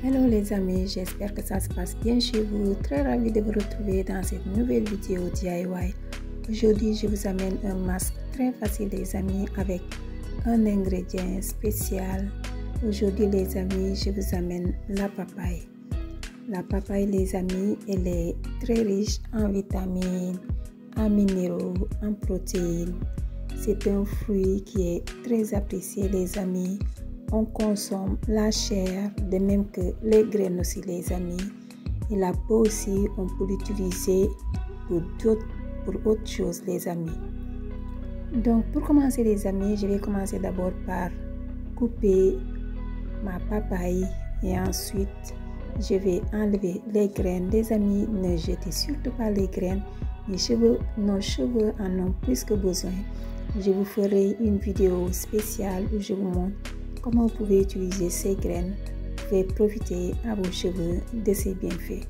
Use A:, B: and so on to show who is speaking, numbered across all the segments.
A: Hello les amis, j'espère que ça se passe bien chez vous. Très ravi de vous retrouver dans cette nouvelle vidéo DIY. Aujourd'hui, je vous amène un masque très facile les amis avec un ingrédient spécial. Aujourd'hui les amis, je vous amène la papaye. La papaye les amis, elle est très riche en vitamines, en minéraux, en protéines. C'est un fruit qui est très apprécié les amis. On consomme la chair, de même que les graines aussi les amis. Et la peau aussi, on peut l'utiliser pour autre chose les amis. Donc pour commencer les amis, je vais commencer d'abord par couper ma papaye et ensuite je vais enlever les graines. Les amis, ne jetez surtout pas les graines. Nos cheveux en ont plus que besoin. Je vous ferai une vidéo spéciale où je vous montre comment vous pouvez utiliser ces graines. Vous pouvez profiter à vos cheveux de ces bienfaits.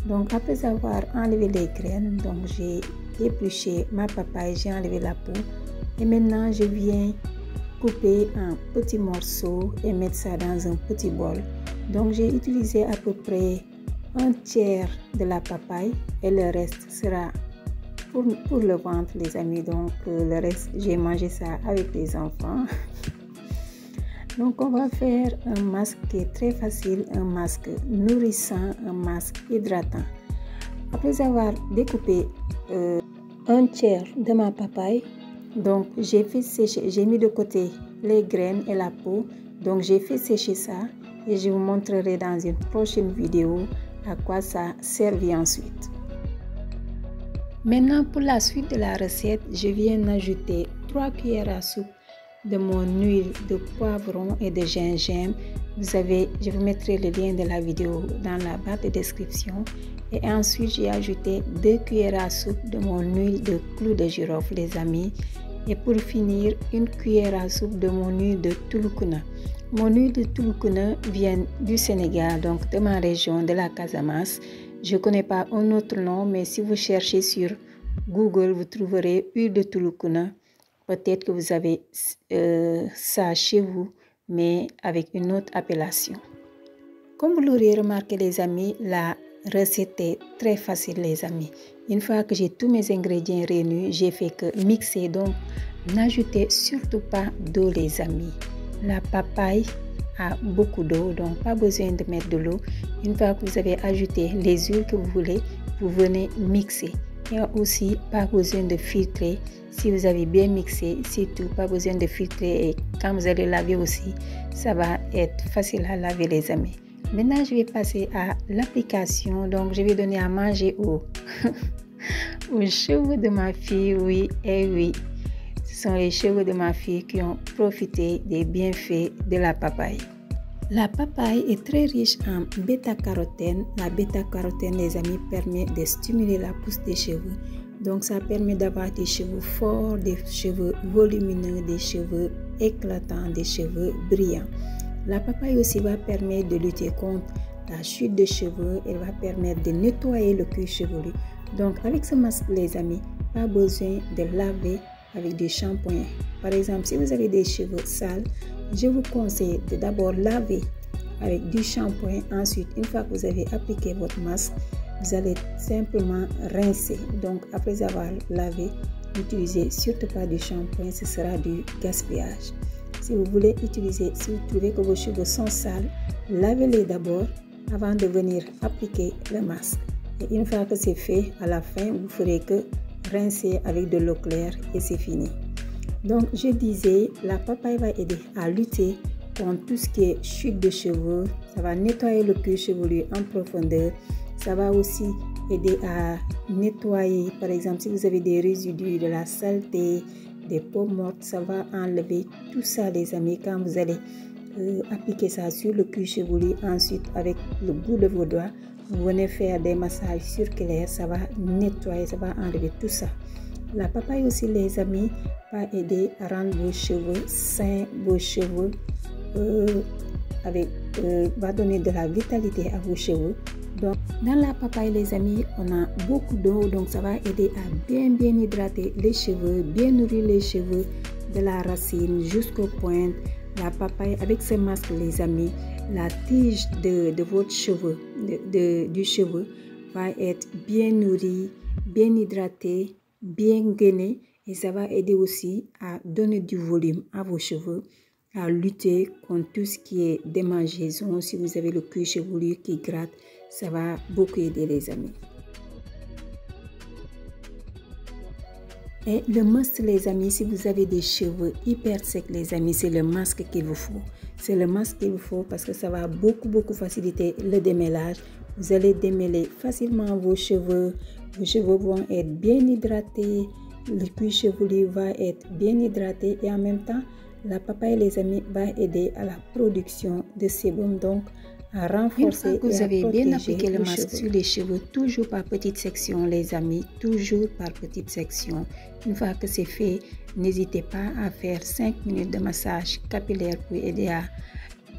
A: Donc après avoir enlevé les graines, donc j'ai épluché ma papaye, j'ai enlevé la peau. Et maintenant je viens couper en petits morceaux et mettre ça dans un petit bol. Donc j'ai utilisé à peu près un tiers de la papaye et le reste sera pour le ventre les amis. Donc le reste j'ai mangé ça avec les enfants. Donc on va faire un masque qui est très facile, un masque nourrissant, un masque hydratant. Après avoir découpé un tiers de ma papaye, donc j'ai fait sécher, j'ai mis de côté les graines et la peau. Donc j'ai fait sécher ça et je vous montrerai dans une prochaine vidéo à quoi ça servit ensuite. Maintenant pour la suite de la recette, je viens ajouter 3 cuillères à soupe de mon huile de poivron et de gingembre. Je vous mettrai le lien de la vidéo dans la barre de description. Et ensuite j'ai ajouté 2 cuillères à soupe de mon huile de clou de girofle les amis. Et pour finir, 1 cuillère à soupe de mon huile de tulukuna. Mon huile de tulukuna vient du Sénégal, donc de ma région, de la Casamance. Je ne connais pas un autre nom, mais si vous cherchez sur Google, vous trouverez huile de tulukuna. Peut-être que vous avez ça chez vous, mais avec une autre appellation. Comme vous l'aurez remarqué les amis, la recette est très facile les amis. Une fois que j'ai tous mes ingrédients réunis, j'ai fait que mixer. Donc n'ajoutez surtout pas d'eau les amis. La papaye a beaucoup d'eau, donc pas besoin de mettre de l'eau. Une fois que vous avez ajouté les huiles que vous voulez, vous venez mixer. Et aussi pas besoin de filtrer. Si vous avez bien mixé, c'est tout, pas besoin de filtrer. Et quand vous allez laver aussi, ça va être facile à laver les amis. Maintenant je vais passer à l'application. Donc je vais donner à manger aux cheveux de ma fille. Oui, et oui, ce sont les cheveux de ma fille qui ont profité des bienfaits de la papaye. La papaye est très riche en bêta-carotène. La bêta-carotène les amis permet de stimuler la pousse des cheveux. Donc ça permet d'avoir des cheveux forts, des cheveux volumineux, des cheveux éclatants, des cheveux brillants. La papaye aussi va permettre de lutter contre la chute de cheveux. Elle va permettre de nettoyer le cuir chevelu. Donc avec ce masque les amis, pas besoin de laver avec du shampoing. Par exemple, si vous avez des cheveux sales, je vous conseille de d'abord laver avec du shampoing. Ensuite, une fois que vous avez appliqué votre masque, vous allez simplement rincer. Donc après avoir lavé, n'utilisez surtout pas du shampoing, ce sera du gaspillage. Si vous voulez utiliser, si vous trouvez que vos cheveux sont sales, lavez-les d'abord avant de venir appliquer le masque. Et une fois que c'est fait, à la fin, vous ferez que rincer avec de l'eau claire et c'est fini. Donc je disais, la papaye va aider à lutter contre tout ce qui est chute de cheveux. Ça va nettoyer le cuir chevelu en profondeur. Ça va aussi aider à nettoyer, par exemple, si vous avez des résidus, de la saleté, des peaux mortes, ça va enlever tout ça les amis quand vous allez appliquer ça sur le cuir chevelu. Ensuite, avec le bout de vos doigts, vous venez faire des massages circulaires, ça va nettoyer, ça va enlever tout ça. La papaye aussi les amis va aider à rendre vos cheveux sains, vos cheveux va donner de la vitalité à vos cheveux. Donc dans la papaye les amis, on a beaucoup d'eau, donc ça va aider à bien hydrater les cheveux, bien nourrir les cheveux de la racine jusqu'aux pointes. la papaye, avec ce masque les amis, la tige de votre cheveu, du cheveu va être bien nourrie, bien hydratée, bien gainée et ça va aider aussi à donner du volume à vos cheveux, à lutter contre tout ce qui est démangeaison. Si vous avez le cuir chevelu qui gratte, ça va beaucoup aider les amis. Et le must les amis, si vous avez des cheveux hyper secs les amis, c'est le masque qu'il vous faut. C'est le masque qu'il vous faut parce que ça va beaucoup faciliter le démêlage. Vous allez démêler facilement vos cheveux vont être bien hydratés, le cuir chevelu va être bien hydraté et en même temps, la papaye les amis va aider à la production de sébum, donc à renforcer. Une fois que vous avez bien appliqué le masque sur les cheveux, toujours par petites sections les amis, toujours par petites sections. Une fois que c'est fait, n'hésitez pas à faire 5 minutes de massage capillaire pour aider à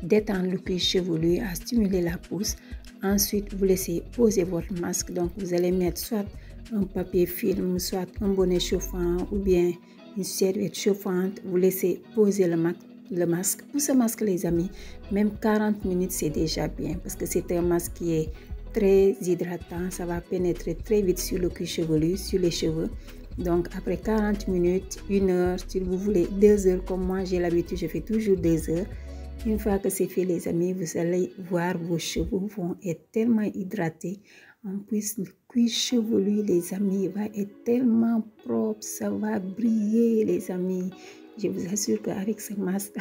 A: détendre le cuir chevelu, à stimuler la pousse. Ensuite, vous laissez poser votre masque. Donc, vous allez mettre soit un papier film, soit un bonnet chauffant ou bien une serviette chauffante. Vous laissez poser le masque. Pour ce masque, les amis, même 40 minutes, c'est déjà bien parce que c'est un masque qui est très hydratant. Ça va pénétrer très vite sur le cuir chevelu, sur les cheveux. Donc, après 40 minutes, 1 heure, si vous voulez 2 heures, comme moi, j'ai l'habitude, je fais toujours 2 heures. Une fois que c'est fait, les amis, vous allez voir vos cheveux vont être tellement hydratés. En plus, le cuir chevelu, les amis, va être tellement propre, ça va briller, les amis. Je vous assure qu'avec ce masque,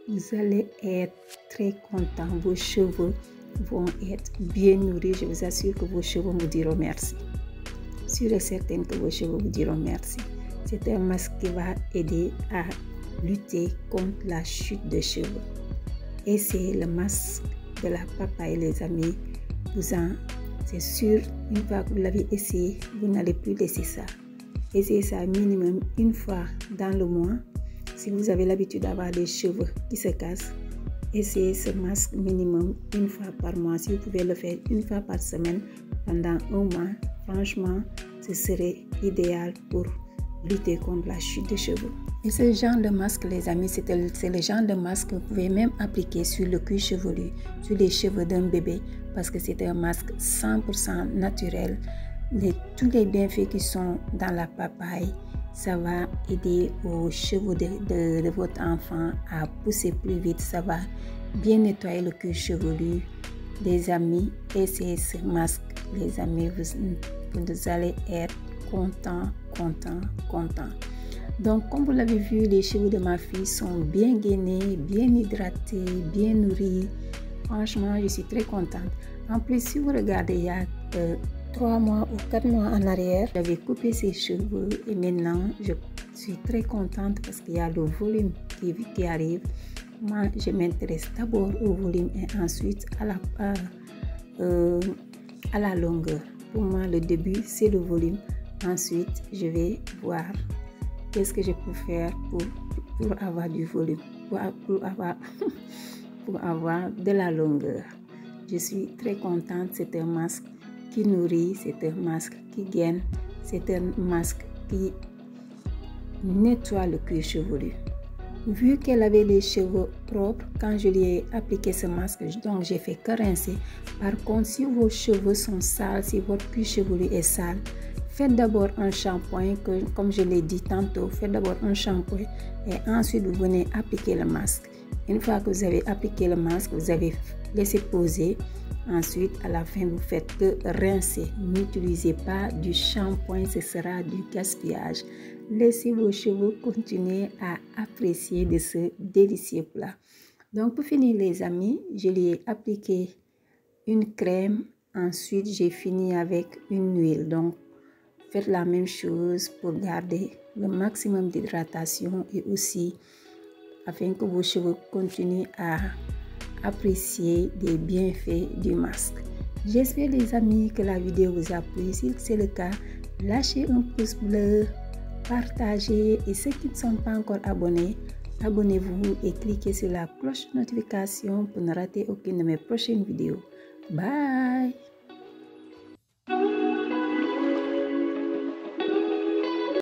A: vous allez être très content. Vos cheveux vont être bien nourris. Je vous assure que vos cheveux vous diront merci. Sûre et certaine que vos cheveux vous diront merci. C'est un masque qui va aider à lutter contre la chute de cheveux. Et c'est le masque de la papaye, les amis. C'est sûr, une fois que vous l'avez essayé, vous n'allez plus laisser ça. Essayez ça minimum 1 fois dans le mois. Si vous avez l'habitude d'avoir des cheveux qui se cassent, essayez ce masque minimum 1 fois par mois. Si vous pouvez le faire 1 fois par semaine pendant 1 mois, franchement, ce serait idéal pour lutter contre la chute de cheveux. Et ce genre de masque, les amis, c'est le genre de masque que vous pouvez même appliquer sur le cuir chevelu, sur les cheveux d'un bébé, parce que c'est un masque 100% naturel. Tous les bienfaits qui sont dans la papaye, ça va aider aux cheveux de votre enfant à pousser plus vite. Ça va bien nettoyer le cuir chevelu. Les amis, essayez ce masque, les amis, vous allez être content. Donc, comme vous l'avez vu, les cheveux de ma fille sont bien gainés, bien hydratés, bien nourris. Franchement, je suis très contente. En plus, si vous regardez, il y a 3 mois ou 4 mois en arrière, j'avais coupé ses cheveux et maintenant, je suis très contente parce qu'il y a le volume qui arrive. Moi, je m'intéresse d'abord au volume et ensuite à la longueur. Pour moi, le début, c'est le volume. Ensuite, je vais voir qu'est-ce que je peux faire pour avoir du volume, pour avoir de la longueur. Je suis très contente. C'est un masque qui nourrit, c'est un masque qui gaine, c'est un masque qui nettoie le cuir chevelu. Vu qu'elle avait les cheveux propres, quand je lui ai appliqué ce masque, donc j'ai fait que rincer. Par contre, si vos cheveux sont sales, si votre cuir chevelu est sale, faites d'abord un shampoing, comme je l'ai dit tantôt, faites d'abord un shampoing et ensuite vous venez appliquer le masque. Une fois que vous avez appliqué le masque, vous avez laissé poser. Ensuite, à la fin, vous faites que rincer. N'utilisez pas du shampoing, ce sera du gaspillage. Laissez vos cheveux continuer à apprécier de ce délicieux plat. Donc, pour finir, les amis, je lui ai appliqué une crème. Ensuite, j'ai fini avec une huile. Donc, faites la même chose pour garder le maximum d'hydratation et aussi afin que vos cheveux continuent à apprécier des bienfaits du masque. J'espère les amis que la vidéo vous a plu. Si c'est le cas, lâchez un pouce bleu, partagez et ceux qui ne sont pas encore abonnés, abonnez-vous et cliquez sur la cloche de notification pour ne rater aucune de mes prochaines vidéos. Bye!